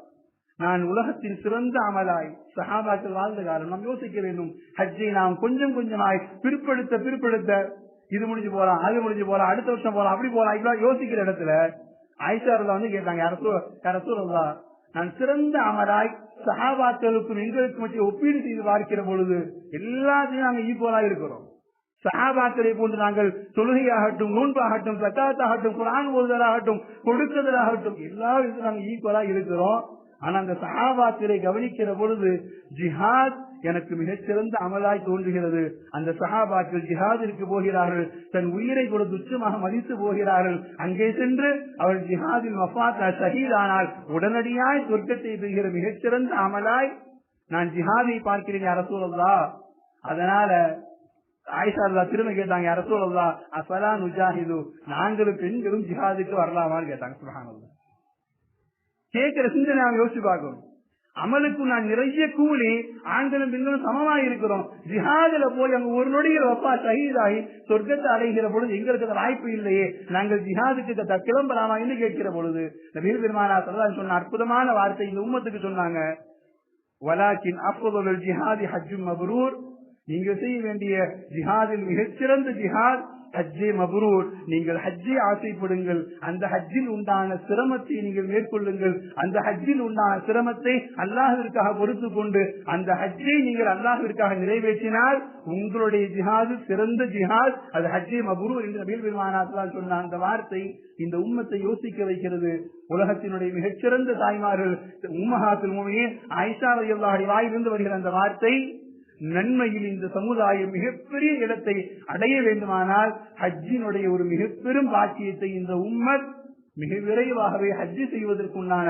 நான் உலகத்தின் சிறந்த அமலாய் சஹாபாக்கள் வாழ்ந்த காலம் நாம் யோசிக்க வேண்டும், ஹஜ்ஜை நாம் கொஞ்சம் கொஞ்சமாய் பிற்படுத்த இது முடிஞ்சு போலாம், அது முடிஞ்சு போலாம், அடுத்த வருஷம் போலாம், அப்படி போலாம், இவ்வளவு யோசிக்கிற இடத்துல ஆயிஷா வந்து கேட்டாங்க, யா ரசூலல்லாஹ், நான் சிறந்த அமலாய் சஹாபாக்களுக்கும் எங்களுக்கு மத்திய ஒப்பீடு செய்து பார்க்கிற பொழுது எல்லாத்தையும் நாங்கள் ஈக்குவலா இருக்கிறோம். சஹாபாக்களை போன்று நாங்கள் தொழுகையாகட்டும், நோன்பாகட்டும், ஸகாத்தாகட்டும், குர்ஆன் ஓதுதலாகட்டும், கொடுக்குதலாகட்டும் எல்லா விதத்திலும் நாங்கள் ஈக்குவலா இருக்கிறோம். ஆனா அந்த சஹாபாக்களை கவனிக்கிற பொழுது ஜிஹாத் எனக்கு மிகச்சிறந்த அமலாய் தோன்றுகிறது. அந்த சஹாபாக்கள் ஜிஹாதிற்கு போகிறார்கள், தன் உயிரை கூட துச்சமாக மதித்து போகிறார்கள். அங்கே சென்று அவர் ஜிஹாதில் வஃபாத் ஷஹீதானால் உடனடியாய் சொர்க்கத்தை பெறுகிற மிகச்சிறந்த அமலாய் நான் ஜிஹாதை பார்க்கிறேன் யா ரசூலல்லாஹ். அதனால ஆயிஷா திரும்ப கேட்டாங்க, யா ரசூலல்லாஹ் அஃபலா நுஜாஹிது, நாங்களும் பெண்களும் ஜிஹாதுக்கு வரலாமான்னு கேட்டாங்க. சுப்ஹானல்லாஹ். கேட்கிற சிந்தனை யோசிச்சு பார்க்கணும். அமலுக்கு நான் நிறைய கூலி, ஆண்களும் பெண்களும் சமமாக இருக்கிறோம். ஜிஹாதுல போய் அங்க ஒரு நொடியில் வப்பா ஷஹீதாகி சொர்க்கத்தை அடைகிற பொழுது எங்களுக்கு அந்த வாய்ப்பு இல்லையே, நாங்கள் ஜிஹாதுக்கு கிளம்பலாமா என்று கேட்கிற பொழுது நபிகள் பெருமானார் ஸல்லல்லாஹு அலைஹி வஸல்லம் சொன்ன அற்புதமான வார்த்தை இந்த உம்மத்துக்கு சொன்னாங்க. வலாக்கின் அஃதலுல் ஜிஹாதி ஹஜ்ஜும் மப்ரூர், நீங்கள் செய்ய வேண்டிய ஜிஹாதில் மிகச்சிறந்த ஜிஹாத் ஹஜ்ஜே மப்ரூர். நீங்கள் ஹஜ்ஜை ஆசைப்படுங்கள், அந்த ஹஜ்ஜில் உண்டான சிரமத்தை நீங்கள் மேற்கொள்ளுங்கள். அந்த ஹஜ்ஜில் உண்டான சிரமத்தை அல்லாஹ்விற்காக பொறுத்து கொண்டு அந்த ஹஜ்ஜை நீங்கள் அல்லாஹ்விற்காக நிறைவேற்றினால் உங்களுடைய ஜிஹாது சிறந்த ஜிஹாத், அது ஹஜ்ஜே மப்ரூர் என்று நபிகள் பெருமானார் ஸல்லல்லாஹு அலைஹி வஸல்லம் சொன்ன அந்த வார்த்தை இந்த உம்மத்தை யோசிக்க வைக்கிறது. உலகத்தினுடைய மிகச்சிறந்த தாய்மார்கள் உம்மஹாத்துல் முஃமினீன் ஆயிஷா ரலியல்லாஹு அன்ஹா வாயிலிருந்து வருகிற அந்த வார்த்தை, நன்மையில் இந்த சமுதாயம் மிகப்பெரிய இடத்தை அடைய வேண்டுமானால் ஹஜ்ஜினுடைய ஒரு மிகப்பெரும் பாக்கியத்தை இந்த உம்மத் மிக விரைவாகவே ஹஜ்ஜி செய்வதற்குண்டான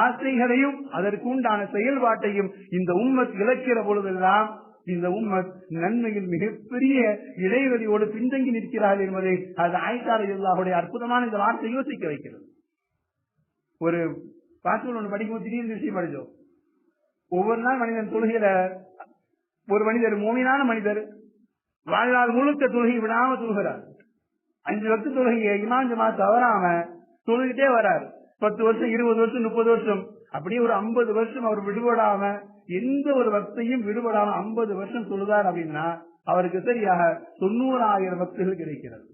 ஆசைகளையும் அதற்கு உண்டான செயல்பாட்டையும் இந்த உம்மத் இழக்கிற பொழுதெல்லாம் இந்த உம்மத் நன்மையில் மிகப்பெரிய இடைவெளியோடு பின்தங்கி நிற்கிறார்கள் என்பதை அது ஆயிஷா ரலியல்லாஹு அன்ஹா அற்புதமான இந்த வார்த்தை யோசிக்க வைக்கிறது. ஒரு பாட்டு ஒன்று படிக்கும்போது திடீர்னு விஷயம் படிச்சோம். ஒவ்வொரு நாள் மனிதன் தொழுகையில ஒரு மனிதர் மூமினான மனிதர் வாழ்நாள் முழுக்க தொழுகை விடாம தொழுகிறார். 5 வக்து தொழுகையை இமாம் ஜமாத் தவறாம தொழுகிட்டே வர்றார். 10 வருஷம் 20 வருஷம் 30 வருஷம் அப்படியே ஒரு 50 வருஷம் அவர் விடுபடாம எந்த ஒரு வக்தையும் விடுபடாம 50 வருஷம் தொழுதார் அப்படின்னா அவருக்கு சரியாக 90,000 வக்துகள் கிடைக்கிறது.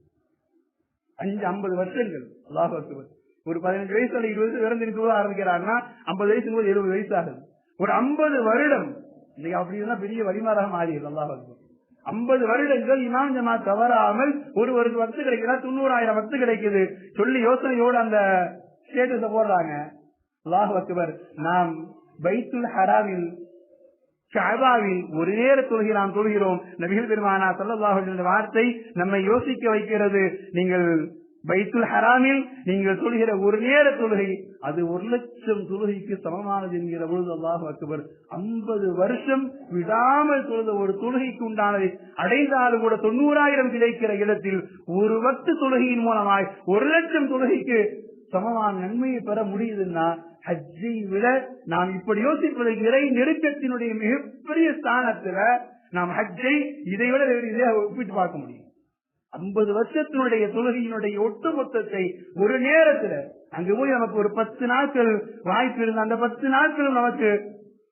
50 வருஷங்கள். அல்லாஹ் அக்பர். ஒரு 15 வயசுல 20 வயசு இறந்து தொழ ஆரம்பிக்கிறாருன்னா 50 வயசு 70 வயசு ஆகுது. ஒரு 50 வருடம் இன்னைக்கு அப்படி இருந்தா பெரிய வழிமாறாக மாறியது. அல்லாஹ் அக்பர். 50 வருடங்கள் இமாம் ஜமாத் தவறாமல் ஒருவருக்கு வக்து கிடைக்கிறா, 90,000 வக்து கிடைக்குது சொல்லி யோசனையோடு அந்த ஸ்டேட்டஸ போடுறாங்க. அல்லாஹ் அக்பர். நாம் பைத்துல் ஹராமில் கஅபாவில் ஒரு நேர தொழுகை நாம் தொழுகிறோம். நபிகள் பெருமானார் ஸல்லல்லாஹு அலைஹி வஸல்லம் வார்த்தை நம்மை யோசிக்க வைக்கிறது. நீங்கள் பைத்துல் ஹராமில் நீங்கள் தொழுகிற ஒரு நேர தொழுகை அது 1,00,000 தொழுகைக்கு சமமானது என்கிற பொழுது அல்லாஹ் அக்பர். 50 வருஷம் விடாமல் தொழுத ஒரு தொழுகைக்கு உண்டானதை அடைந்தாலும் கூட 90,000 கிடைக்கிற இடத்தில் ஒரு வக்து தொழுகையின் மூலமாய் 1,00,000 தொழுகைக்கு சமமான நன்மையை பெற முடியுதுன்னா ஹஜ்ஜை விட நாம் இப்படி யோசிப்பது இறை நெருக்கத்தினுடைய மிகப்பெரிய ஸ்தானத்துல நாம் ஹஜ்ஜை இதை விட ஒப்பிட்டு பார்க்க முடியும். 50 வருஷத்தினுடைய தொழுகையினுடைய ஒட்டுமொத்தத்தை ஒரு நேரத்துல அங்கு போய் நமக்கு ஒரு 10 நாட்கள் வாய்ப்பு இருந்த அந்த 10 நாட்களும் நமக்கு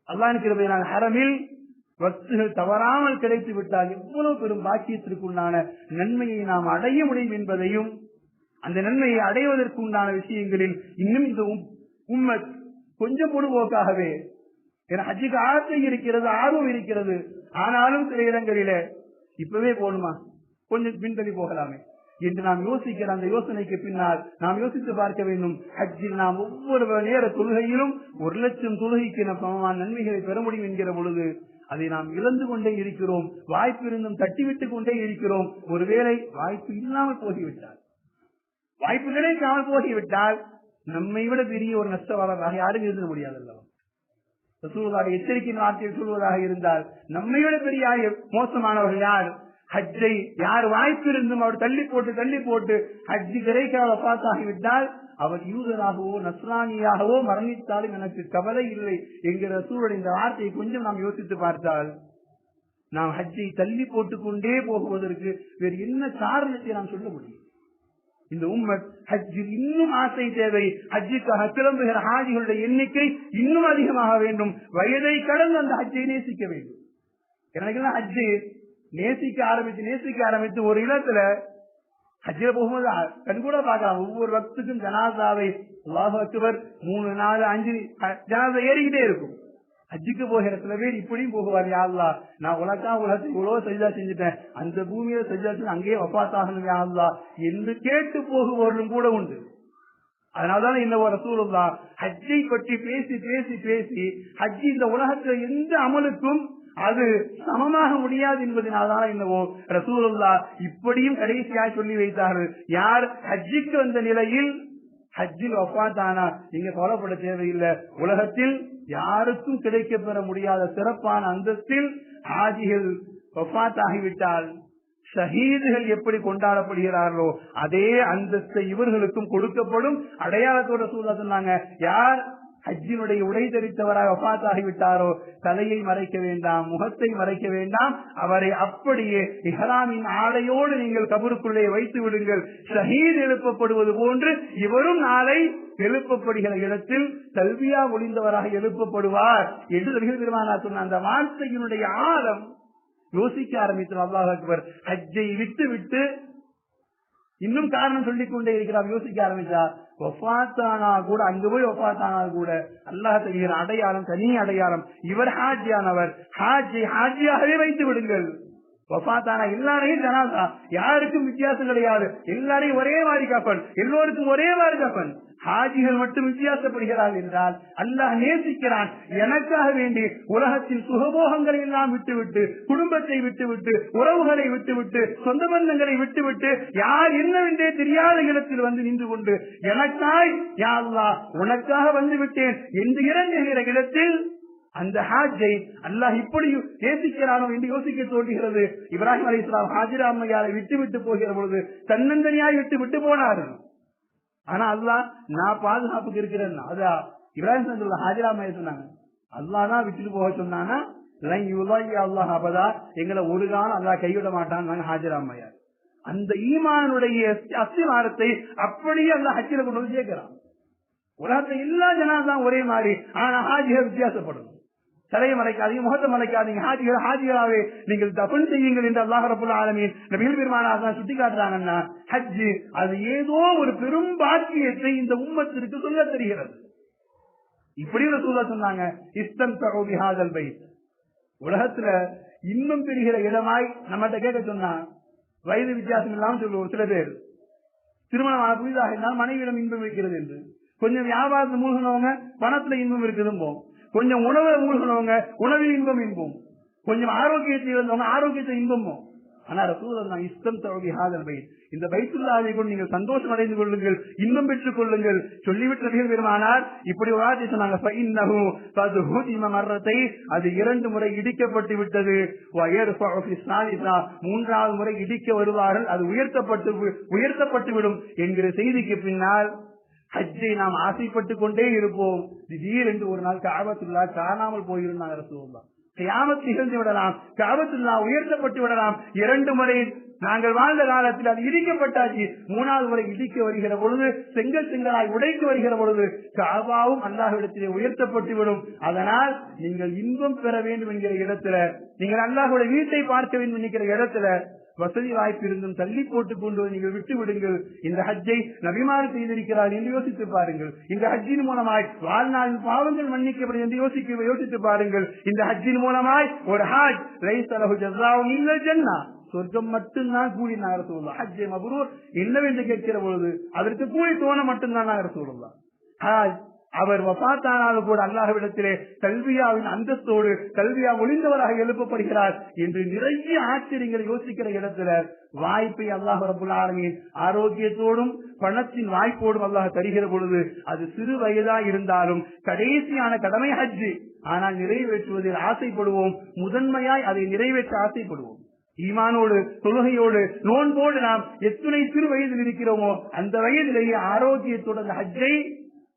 அல்லாஹ்வின் கிருபையினால் ஹரமில் வக்துகள் தவறாமல் கிடைத்து விட்டால் எவ்வளவு பெரும் பாக்கியத்திற்குண்டான நன்மையை நாம் அடைய முடியும் என்பதையும் அந்த நன்மையை அடைவதற்கு உண்டான விஷயங்களில் இன்னும் இந்த உம்மத் கொஞ்சம் பொதுபோக்காகவே ஹஜ்ஜுக்கு ஆசை இருக்கிறது, ஆர்வம் இருக்கிறது. ஆனாலும் சில இடங்களில இப்பவே போகணுமா, கொஞ்சம் பின்தள்ளி போகலாமே என்று நாம் யோசிக்கிற அந்த யோசனைக்கு பின்னால் நாம் யோசித்து பார்க்க வேண்டும். ஹஜ்ஜில் நாம் ஒவ்வொரு நேர தொழுகையிலும் 1,00,000 தொழுகைக்கு நாம் சமமான நன்மைகளை பெற முடியும் என்கிற பொழுது அதை நாம் இழந்து கொண்டே இருக்கிறோம். வாய்ப்பு இருந்தும் தட்டிவிட்டுக் கொண்டே இருக்கிறோம். ஒருவேளை வாய்ப்பு இல்லாமல் போகிவிட்டால், வாய்ப்பு கிடைக்காமல் போகிவிட்டால் நம்மை விட பெரிய ஒரு நஷ்டவாளராக யாரும் இருக்க முடியாது அல்லவா? ரசூலுல்லாஹ் எச்சரிக்கையின் வார்த்தையை சொல்வதாக இருந்தால் நம்மை விட பெரிய மோசமானவர்கள் யார்? ஹஜ்ஜை யார் வாய்ப்பு இருந்தும் அவர் தள்ளி போட்டு ஹஜ்ஜி கிடைக்காத வஃபாத்தாகிவிட்டால் அவர் யூதராகவோ நஸ்ரானியாகவோ மரணித்தாலும் எனக்கு கவலை இல்லை என்கிற ரசூலுடைய இந்த வார்த்தையை கொஞ்சம் நாம் யோசித்து பார்த்தால் நாம் ஹஜ்ஜை தள்ளி போட்டுக் கொண்டே போகுவதற்கு வேறு என்ன காரணத்தை நாம் சொல்ல முடியும்? இந்த உம்மத் ஹஜ்ஜில் இன்னும் ஆசை தேவை. ஹஜ்ஜுக்காக கிளம்புகிற ஹாஜிகளுடைய எண்ணிக்கை இன்னும் அதிகமாக வேண்டும். வயதை கடந்து அந்த ஹஜ்ஜை நேசிக்க வேண்டும். எனக்கு ஹஜ்ஜு நேசிக்க ஆரம்பித்து ஒரு இடத்துல ஹஜ்ஜில போகும்போது கண்கூட பார்க்கலாம். ஒவ்வொரு வக்துக்கும் ஜனாசாவை அல்லாஹ் அக்பர் 3 4 5 ஜனாசா ஏறிக்கிட்டே இருக்கும். ஹஜ்ஜுக்கு போகிற சில பேர் இப்படியும் போகுவார், யா அல்லாஹ் நான் உலகத்தை இவ்வளவு சஜ்ஜா செஞ்சுட்டேன், அந்த பூமியில சஜ்ஜா செஞ்சு அங்கேயே வஃபாத்தாகணும் யா அல்லாஹ் என்று கேட்டு போகுபவர்களும் கூட உண்டு. அதனால்தான் இந்த ரசூலுல்லாஹ் ஹஜ்ஜை பற்றி பேசி ஹஜ்ஜி இந்த உலகத்துல எந்த அமலுக்கும் அது சமமாக முடியாது என்பதனால்தான் என்னவோ ரசூலுல்லாஹ் இப்படியும் கடைசியாக சொல்லி வைத்தார்கள். யார் ஹஜ்ஜுக்கு வந்த நிலையில் ஹஜ்ஜில் வஃபாத்தானா நீங்க கவலைப்பட தேவையில்லை. உலகத்தில் யாருக்கும் கிடைக்க பெற முடியாத சிறப்பான அந்தஸ்தில் ஹாஜிகள் வஃபாத் ஆகிவிட்டால் ஷஹீதுகள் எப்படி கொண்டாடப்படுகிறார்களோ அதே அந்தஸ்தை இவர்களுக்கும் கொடுக்கப்படும். அடையாளத்தோட சூழல் சொன்னாங்க. யார் ஹஜ்ஜினுடைய உடை தரித்தவராக வஃபாத் ஆகிவிட்டாரோ தலையை மறைக்க வேண்டாம், முகத்தை மறைக்க வேண்டாம். அவரை அப்படியே இஹ்ராமின் ஆடையோடு நீங்கள் கபருக்குள்ளே வைத்து விடுங்கள். ஷஹீத் எழுப்பப்படுவது போன்று இவரும் நாளை எழுப்பப்படுகிற இடத்தில் தல்பியா ஒளிந்தவராக எழுப்பப்படுவார் என்று நபிகள் பெருமானார் சொன்ன அந்த வார்த்தையினுடைய ஆழம் யோசிக்க ஆரம்பித்தோம். அல்லாஹ் அக்பர். ஹஜ்ஜை விட்டு விட்டு இன்னும் காரணம் சொல்லிக் கொண்டே இருக்கிறார். யோசிக்க ஆரம்பிச்சா வஃபாத்தானா கூட, அங்கு போய் வஃபாத்தானா கூட அல்லாஹ் தருகிற அடையாளம் தனி அடையாளம். இவர் ஹாஜியானவர், ஹாஜியாகவே வைத்து விடுங்கள். வஃபாத்தானா எல்லாரையும் ஜனாசா, யாருக்கும் வித்தியாசம் கிடையாது, எல்லாரையும் ஒரே மாதிரி கஃபன், எல்லோருக்கும் ஒரே மாதிரி கஃபன். ஹாஜிகள் மட்டும் வித்தியாசப்படுகிறார்கள் என்றால் அல்லாஹ் நேசிக்கிறான். எனக்காக வேண்டி உலகத்தின் சுகபோகங்களை எல்லாம் விட்டுவிட்டு, குடும்பத்தை விட்டுவிட்டு, உறவுகளை விட்டுவிட்டு, சொந்த பந்தங்களை விட்டுவிட்டு, யார் என்னவென்றே தெரியாத இடத்தில் வந்து நின்று கொண்டு எனக்காய் யா அல்லாஹ் உனக்காக வந்து விட்டேன் என்று இறங்குகிற இடத்தில் அந்த ஹாஜை அல்லாஹ் இப்படி நேசிக்கிறானோ என்று யோசிக்க தோன்றுகிறது. இப்ராஹிம் அலைஹிஸ்ஸலாம் ஹாஜிரா அம்மையாரை விட்டு போகிற பொழுது தன்னந்தனியாய் விட்டு போனார்கள். ஆனா அல்லாஹ் நான் பாதுகாப்புக்கு இருக்கிறேன். அதான் இப்ராஹிம் ஹாஜிரா அம்மையா சொன்னாங்க. அல்லாஹ் தான் விட்டுட்டு போக சொன்னானா அல்லாஹ் அப்பதா எங்களை ஒரு காலம் அல்லாஹ் கைவிட மாட்டான் ஹாஜிரா அம்மையார். அந்த ஈமானுடைய அஸ்திவாரத்தை அப்படியே அல்லாஹ் ஹஜ்ஜில கொண்டு வந்து சேர்க்கிறான். உலகத்துல எல்லா ஜனாதான் ஒரே மாதிரி, ஆனா ஹாஜிகள் வித்தியாசப்படும். தலையை மறைக்காதீங்க, முகத்தை மறைக்காதீங்க, ஹாஜிகளாவே நீங்கள் தஃபன் செய்யுங்கள் என்று அல்லாஹ் ரப்பல் ஆலமீன் நபிகள் பெருமானார் சுட்டி காட்டுறாங்கன்னா ஹஜ் அது ஏதோ ஒரு பெரும் பாக்கியத்தை இந்த உம்மத்திற்கு சொல்ல தெரிகிறது. இப்படி ரசூலுல்லாஹ் சொன்னாங்க, இஸ்தம்தஉ பிஹாதல் பைத். உலகத்துல இன்னும் பெறுகிற இடமாய் நம்மகிட்ட கேட்க சொன்னா வயது வித்தியாசம் இல்லாமல் சொல்லுவோம். சில பேர் திருமணமான புதிதாக இருந்தால் மனைவியிடம் இன்பம் இருக்கிறது என்று, கொஞ்சம் வியாபாரத்தில் மூழ்கினவங்க பணத்துல இன்பம் இருக்குதும்போம், கொஞ்சம் உணவை மூழ்கினவங்க உணவில் இன்பம், கொஞ்சம் ஆரோக்கியத்தில் இருந்தவங்க ஆரோக்கியத்தை இன்பமும். ஆனா ரசூலுல்லாஹ் இஸ்தம்தஉ பிஹாதல் பைத், இந்த பைத்துல்லாஹை கொண்டு நீங்கள் சந்தோஷம் அடைந்து கொள்ளுங்கள், இன்பம் பெற்றுக் கொள்ளுங்கள் சொல்லிவிட்டு நபிகள் பெருமானார் இப்படி ஒரு வார்த்தை சொன்னாங்க, ஃபஇன்னஹு கத் ஹுதிம மர்ரத்தைன், அது 2 முறை இடிக்கப்பட்டு விட்டது, வயர்ஃபஉ ஃபிஸ்ஸாலிஸா, 3வது முறை இடிக்க வருவார்கள், அது உயர்த்தப்பட்டு விடும் என்கிற செய்திக்கு பின்னால் ஹஜ்ஜை நாம் ஆசைப்பட்டுக் கொண்டே இருப்போம். திடீரென்று ஒரு நாள் கஅபத்துல்லாஹ் காணாமல் போயிருந்தாங்க ரசூலுல்லாஹ். கியாமத் நிகழ்ந்து விடலாம், கஅபத்துல்லாஹ் உயர்த்தப்பட்டு விடலாம். 2 முறை நாங்கள் வாழ்ந்த காலத்தில் அது இடிக்கப்பட்டாச்சு, 3வது முறை இடிக்க வருகிற பொழுது, செங்கலாய் உடைக்க வருகிற பொழுது கஅபாவும் அல்லாஹ்விடத்திலே உயர்த்தப்பட்டு விடும். அதனால் நீங்கள் இன்பம் பெற வேண்டும் என்கிற இடத்துல, நீங்கள் அல்லாஹ்வுடைய வீட்டை பார்க்க வேண்டும் என்கிற இடத்துல வசதி வாய்ப்பு இருந்தும் தள்ளி போட்டுக் கொண்டு நீங்கள் விட்டு விடுங்கள். இந்த ஹஜ்ஜை நபிமாறு செய்திருக்கிறார் என்று யோசித்து பாருங்கள். இந்த ஹஜ்ஜின் மூலமாய் வாழ்நாளின் பாவங்கள் மன்னிக்கப்படும் என்று யோசித்து பாருங்கள். இந்த ஹஜ்ஜின் மூலமாய் ஒரு ஹஜ் லைஸ லஹு ஜஸாஉன் இல்லல் ஜன்னah, சொர்க்கம் மட்டும்தான் கூலி. நாங்க ரசூலுல்லாஹ் ஹஜ்ஜே மப்ரூர் என்னவென்று கேட்கிற பொழுது அதற்கு கூலி தோண மட்டும்தான் நாங்க ரசூலுல்லாஹ். ஹஜ் அவர் வஃபாத்தானாலும் கூட அல்லாஹ்விடத்திலே கல்வியாவின் அந்தஸ்தோடு கல்வியா ஒளிந்தவராக எழுப்பப்படுகிறார் என்று நிறைய ஆச்சரியங்களை யோசிக்கிற இடத்துல வாய்ப்பை அல்லாஹ் ரப்பல் ஆலமீன் ஆரோக்கியத்தோடும் பணத்தின் வாய்ப்போடும் அல்லாஹ் தருகிற பொழுது அது சிறு வயதா இருந்தாலும் கடைசியான கடமை ஹஜ். ஆனால் நிறைவேற்றுவதில் ஆசைப்படுவோம், முதன்மையாய் அதை நிறைவேற்ற ஆசைப்படுவோம். ஈமானோடு தொழுகையோடு நோன்போடு நாம் எத்தனை சிறு வயதில் இருக்கிறோமோ அந்த வயதிலேயே ஆரோக்கியத்தோடு அந்த ஹஜ்ஜை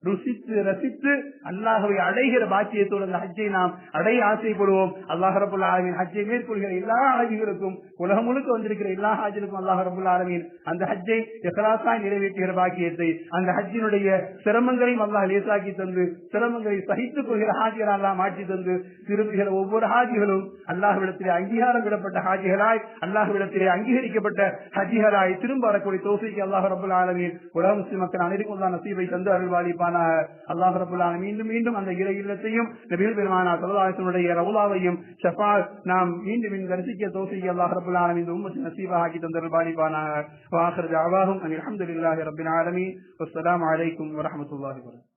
ருசித்து ரசித்து அல்லாஹ்வை அடைகிற பாக்கியத்தோடு அந்த ஹஜ்ஜை நாம் அடைய ஆசைப்படுவோம். அல்லாஹ் ரப்பல் ஆலமீன் ஹஜ்ஜை மேற்கொள்கிற எல்லா ஹாஜிகளுக்கும், உலகம் முழுக்க வந்திருக்கிற எல்லா ஹாஜிகளுக்கும் அல்லாஹ் ரப்பல் ஆலமீன் அந்த ஹஜ்ஜை இக்லாஸாய் நிறைவேற்றுகிற பாக்கியத்தை, அந்த ஹஜ்ஜினுடைய சிரமங்களையும் அல்லாஹ் லேசாக்கி தந்து சிரமங்களை சகித்துக் கொள்கிற ஹாஜிகள் அல்லாஹ் மாற்றி தந்து திரும்புகிற ஒவ்வொரு ஹாஜிகளும் அல்லாஹ்விடத்திலே அங்கீகாரம் விடப்பட்ட ஹாஜிகளாய், அல்லாஹ்விடத்திலே அங்கீகரிக்கப்பட்ட ஹஜ்ஜிகளாய் திரும்ப வரக்கூடிய தௌஃபீக் அல்லாஹ் ரப்பல் ஆலமீன் உலக முஸ்லிம் மக்கள் அனைவருக்கும் நசீபை தந்து அருள்வாளிப்பான். அல்லாஹ் ரப்பல் ஆலமீன் மீண்டும் அந்த இறை இல்லத்தையும் நபிகள் பெருமானார் ஸல்லல்லாஹு அலைஹி வஸல்லம் ரவுலாவையும் ஷஃபாஅத் நாம் மீண்டும் தரிசிக்க தௌஃபீக் அல்லாஹ் ரப்பல் ஆலமீன் இந்த உம்மத்தின் நசீபாக்கி தந்தருள்வாளிப்பானாக. வ ஆகிரு தஅவாஹும் அல்ஹம்துலில்லாஹி ரப்பில் ஆலமீன். வஸ்ஸலாமு அலைக்கும் வரஹ்மத்துல்லாஹி வபரகாத்துஹு.